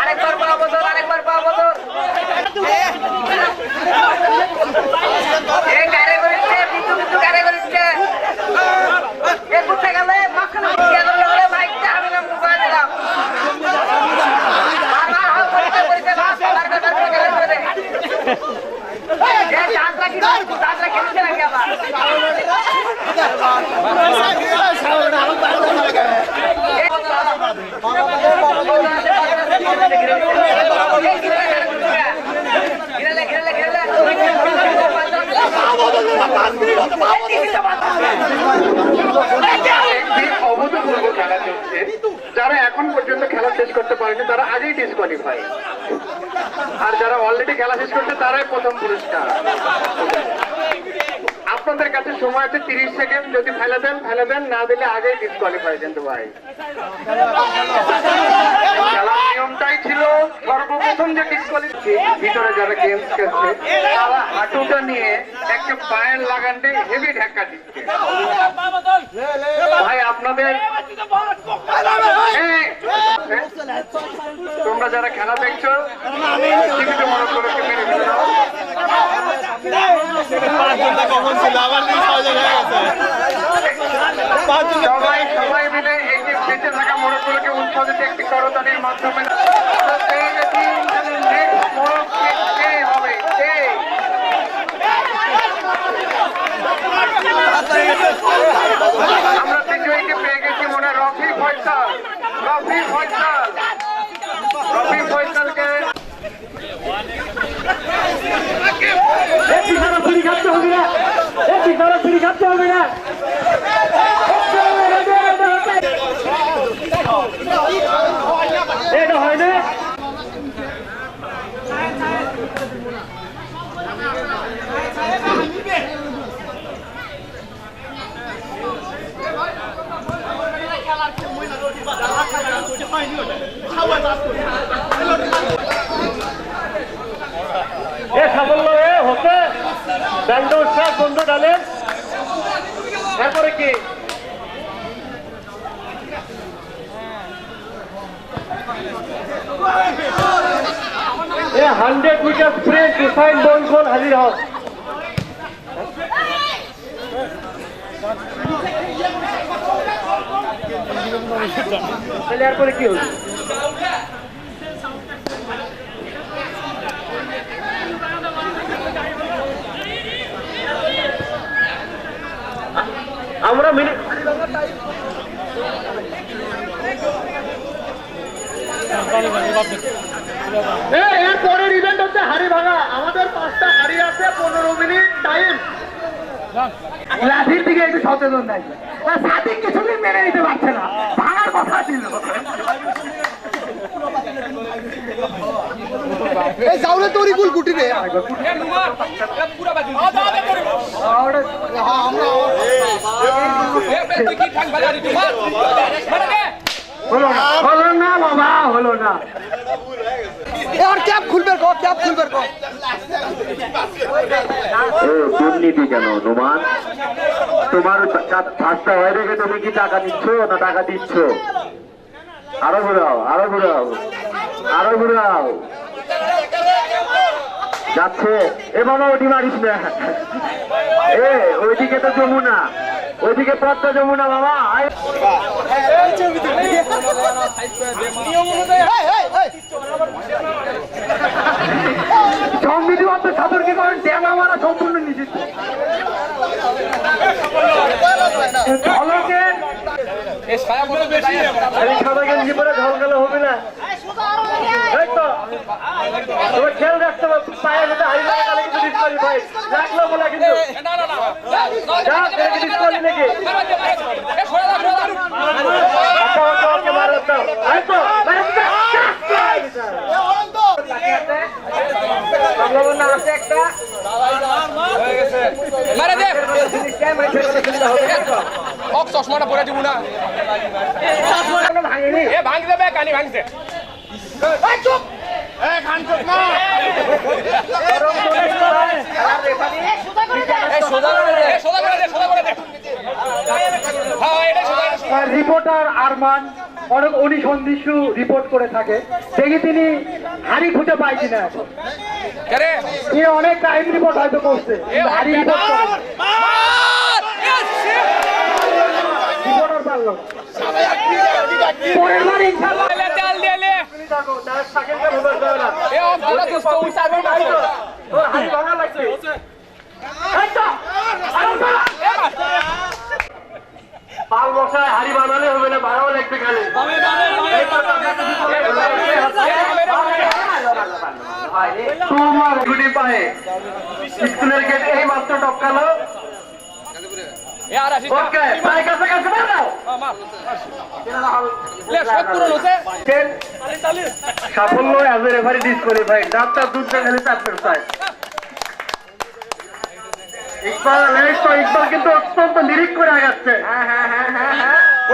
আরেকবার পাবো তোর, আরেকবার পাবো তোর। কারে করিচ্ছে বিদ্যু বিদ্যু কারে করিচ্ছে ঘুরতে গেলে মাঝখানে গেলে বাইকটা আমি মোবাইল দিলাম খেলছে নাকি আবার অভূতপূর্ব খেলা চলছে। যারা এখন পর্যন্ত খেলা শেষ করতে পারেনি তারা আগেই ডিসকোয়ালিফাই, আর যারা অলরেডি খেলা শেষ করছে তারাই প্রথম পুরস্কার। আপনাদের কাছে সময় আছে 30 সেকেন্ড, যদি ফেলে দেন, না দিলে আগেই ডিসকোয়ালিফাই। কিন্তু ভাই খেলার নিয়মটাই ছিল সর্বপ্রথম যে ডিসকোয়ালিফাই, ভিতরে যারা গেমস খেলছে তারা হাঁটুটা নিয়ে একটা পায়ের লাগানতে হেভি ধাক্কা দিচ্ছে। ভাই আপনাদের তোমরা যারা খেলা দেখছো টিভিতে মনে করে মেরে ফেলে দাও। সবাই মিলে এই যে বেঁচে থাকা মোড়কগুলোকে উৎসাহিত একটি করতালির মাধ্যমে আমরা বিজয়ীকে পেয়ে গেছি মনে রফি ফয়সালকে খাচ্ছে হবে না এটা হয় না। সাফল্য হচ্ছে ব্যান্ড উৎসাহ বন্ধু ডালেন। তারপরে কি 100 মিটার স্প্রিন্ট ডিফাইন বনখন হাজির হও। তাহলে এরপরে কি হল? আমরা মিনিট এর পরের ইভেন্ট হচ্ছে হাড়ি ভাঙা। আমাদের 5টা হাড়ি আছে, 15 মিনিট টাইম। লাঠির দিকে একটু সচেতন নাই, সাদিক কিছুদিন মেনে নিতে পারছে না, ভাঙার কথা ছিল। চাউলের তৈরি গুল গুটি রে হলো না বাবা, হলো না। এবার ক্যাপ খুলবে কো, ক্যাপ খুলবে কো। দুর্নীতি কেন নোমান? তোমার কাজটা হয়ে রেখে তুমি কি টাকা নিচ্ছ না টাকা দিচ্ছ? আরো ঘুরাও, আরো ঘুরাও, আরো ঘুরাও। যাচ্ছে এবারও ওটি মারিস না। ওইদিকে তো যমুনা, ওইদিকে পথটা যমুনা বাবা। সংবিধিবদ্ধ সতর্কীকরণ ড্যাম আমরা সম্পূর্ণ নিষিদ্ধ। সাদা গেঞ্জি পরে ঢল গেলে হবে না, খেয়াল রাখতে হবে। পায়ে যদি হারি লাগে তাহলে কিন্তু ডিসকোয়ালিফাই রাখলো বলে কিন্তু নাকি সম্ভাবনা আছে একটা। চশমাটা পরে দিব না, ভাঙি দেবে কানি ভাঙছে। সোজা রিপোর্টার আরমান অনেক অনুসন্ধিৎসু রিপোর্ট করে থাকে, দেখি তিনি হাড়ি খুঁজে পাই কিনা। এখন কে রে তিনি অনেক ক্রাইম রিপোর্ট হয়তো করছে, কিন্তু হাড়ি রিপোর্ট করে না। রিপোর্টার পারলো না। পরের বার ইনশাআল্লাহ ले चल दे ले ए ओ बड़ा दोस्त तो उस आदमी मार दो তোর হাড়ি ভাঙা লাগছে। এই তো, পাল বসায় হাড়ি বানালে হবে না, ভাড়াও লাগবে খালি। তোমার গুলি পায়ে স্কুলের গেট এই মাত্র টপকালো। ए आ रहा ওকে, প্রায় কাছে কাছে দাও। मार ले शॉट पूर्ण होते সাফল্য as a referee disqualify. Doctor দুধ খেলে চাপের চায়। ইকবাল কিন্তু অত্যন্ত নিরিখ করে আগাচ্ছে।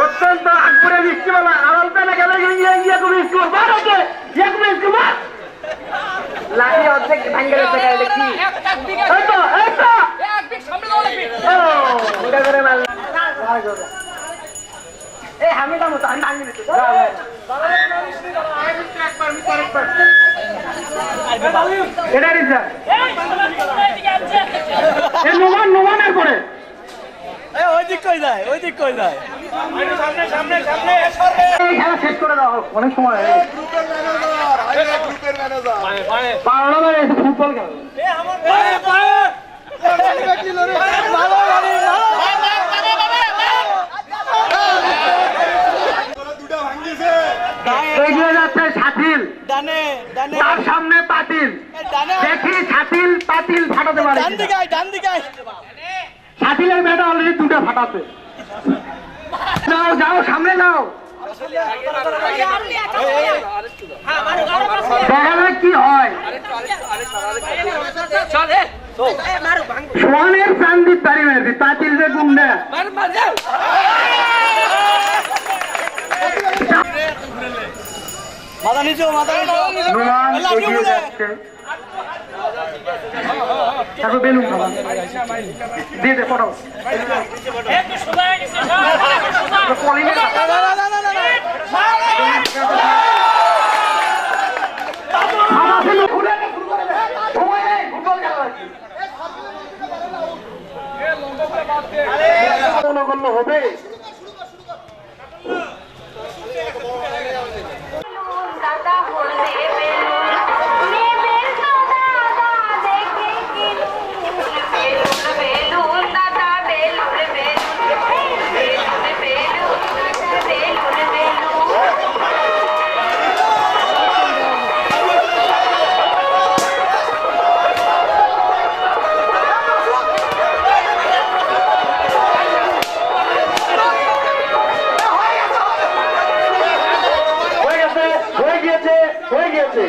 অত্যন্ত আকবরে বৃষ্টিবেলা আড়াল পেলে গেলে লাঠি অর্ধেক ভাঙ্গে গেছে দেখি। এই তো, এই তো। एक बिग सामने लो लगी ও, ওটা করে মারলাম। এই হামিদা মতো আমি ভাঙি দিতে। এটা রিজা। এই নোমানের পরে ওই দিক কই যায় এই খেলা শেষ করে দাও, অনেক সময় হয়ে গেছে। পার্লামেন্ট এসে ফুটবল খেলা। এগিয়ে যাচ্ছে শাথিল, তার সামনে পাতিল। দেখি শাথিল পাতিল ফাটাতে পারে কিনা। শাথিলের ব্যাটা অলরেডি দুটো ফাটাতে। যাও যাও, সামনে যাও, দেখা যাক কি হয়। সোহানের প্রান্তিক তারি মেরেছি, পাতিল যে গুন্ডা। নোমান এগিয়ে যাচ্ছে। তারপর বেলুন খাওয়া দিয়ে দে ফটো। গণ্য হবে। দাদা হলে বেলুন দাদা দেখে বেলুন বেলুন দাদা balloon balloon balloon balloon balloon balloon হয়ে গিয়েছে।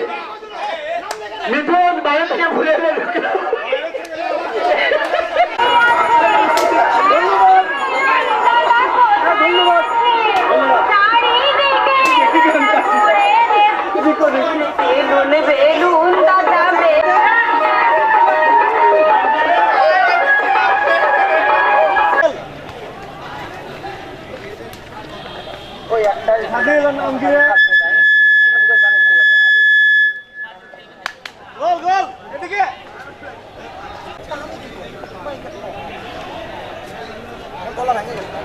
মিথুন বাইরে থেকে ভুলে গেল। বেলুন দাদা ওই একটা গোল এদিকে গলা ভেঙে গেছে।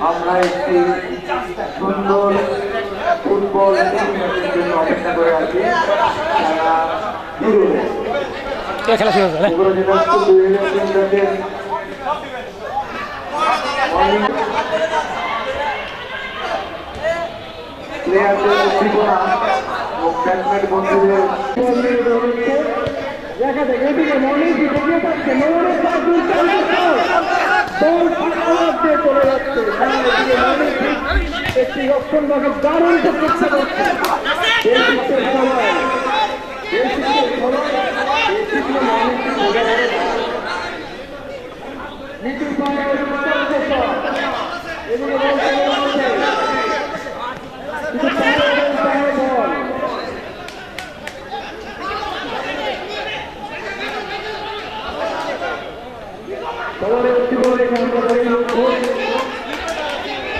আমরা একটি সুন্দর ফুটবল টুর্নামেন্টের জন্য অপেক্ষা করে আছি। খেলা শুরু হবে প্লেয়ারদের উদ্দীপনা ও ব্যাটসম্যান বন্ধুদের দেখা যায় এদিকে মনে কি দেখিয়ে পাচ্ছে দল আওয়াজ দিয়ে চলে যাচ্ছে। একটি রক্ষণ ভাগে দারুণ চেষ্টা করছে।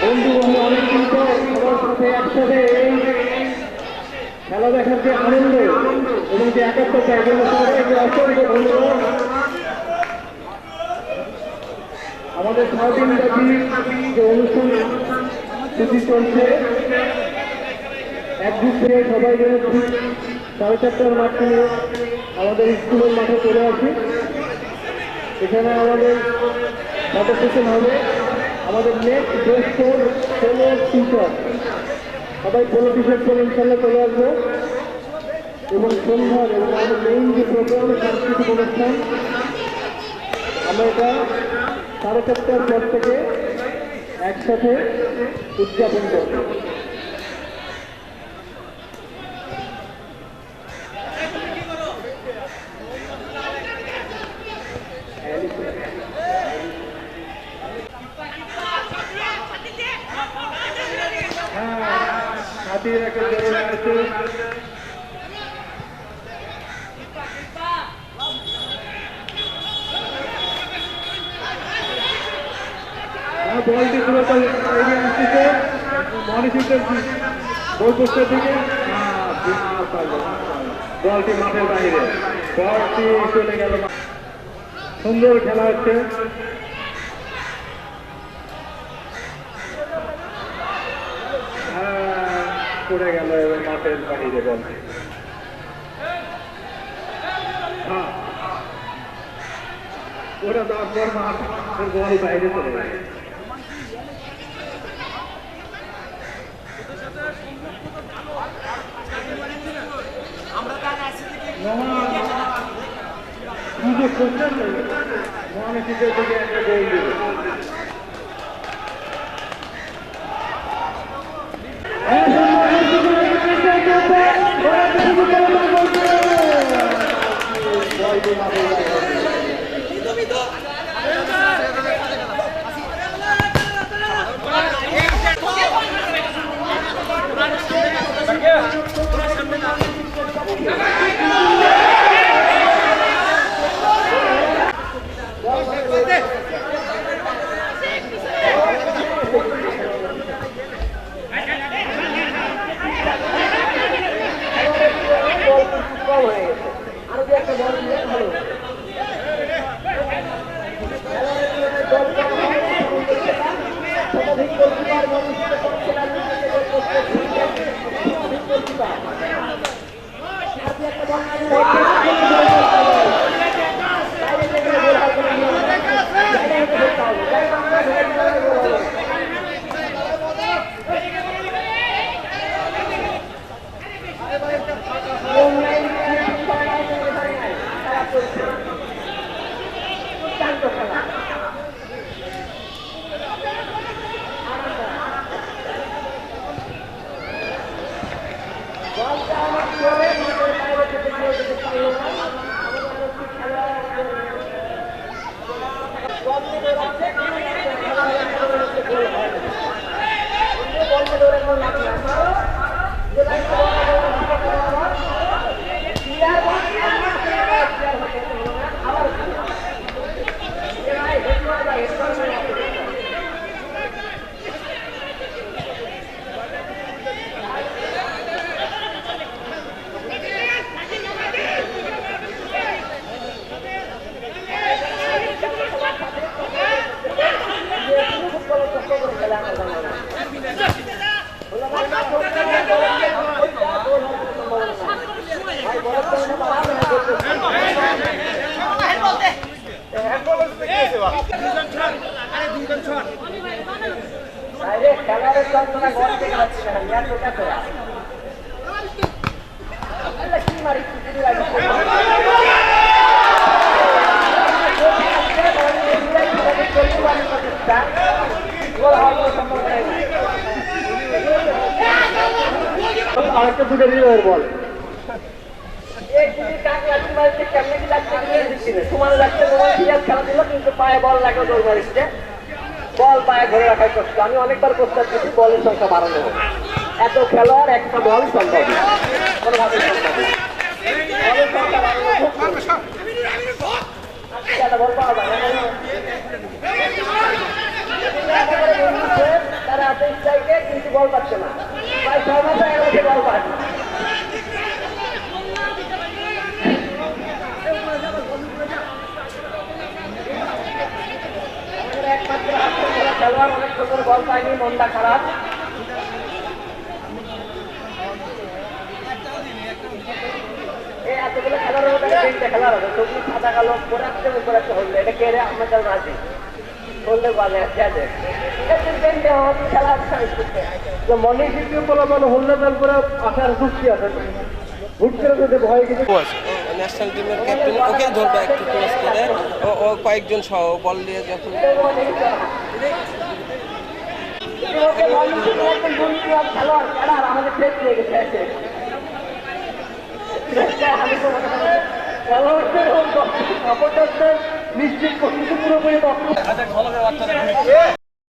বন্ধু অনেক কিন্তু সবার সাথে একসাথে খেলা দেখার যে আনন্দ এবং যে একাত্মতা এগুলো সবাইকে অসংখ্য ধন্যবাদ। আমাদের সারাদিন ব্যাপী যে অনুষ্ঠান সূচি চলছে একদিক থেকে সবাই যেন 4:30টার মাঠে আমাদের স্কুলের মাঠে চলে আসি। এখানে আমাদের ফটো সেশন হবে। আমাদের নেক্সট ড্রেস কোড ষোলো টিচার সবাই 15 টি-শার্ট পরে ইনশাল্লাহ চলে আসবো। এবং সন্ধ্যার এবং আমাদের মেইন যে প্রোগ্রাম সাংস্কৃতিক অনুষ্ঠান আমরা এটা 4:30টার পর থেকে একসাথে উদযাপন করব। হাতির একটা জরুরি আছে। বলটি পুরো এগিয়ে আসতেছে মনিটরের গোল পোস্টের দিকে। বলটি মাঠের বাইরে, বলটি চলে গেল। সুন্দর খেলা হচ্ছে। পড়ে গেল এবং মাঠের বাইরে বলটি। ওরা তারপর মাঠের বল বাইরে চলে গেল। মহানসিকের থেকে একটা গোল দিল। দুটো হৃদয়ের বল বল পায়ে ধরে রাখার কষ্ট আমি অনেকবার প্রস্তাব দিচ্ছি বলের সংখ্যা বাড়ানো হোক এত খেলোয়াড় একটা বল সম্ভব না কোনোভাবেই সম্ভব না বলের সংখ্যা বাড়ানো হোক একটা বল পাওয়া যায় না তারা এত স্ট্রাইকে কিন্তু বল পাচ্ছে না প্রায় 6 মাসে এর বল পায় না একমাত্র খেলোয়াড় অনেক সুন্দর বল পায়নি মনটা খারাপ এই এতগুলো খেলার মধ্যে 3টে খেলার হবে সবুজ সাদা কালো উপরে একটা হলদে এটা কে রে আমাদের রাজি হলদে বলে আছে খেলা মনে দ্বিতীয় পোলাপান হলদে দল করে আসার যুক্তি আছে হুট করে যদি ভয় কিছু ন্যাশনাল টিমের ক্যাপ্টেন ওকে ধরবে একটু ক্লোজ করে ও কয়েকজন সহ বল নিয়ে যখন খেলোয়াড় আমাদের প্লেট নিয়ে গেছে নিশ্চিত পুরোপুরি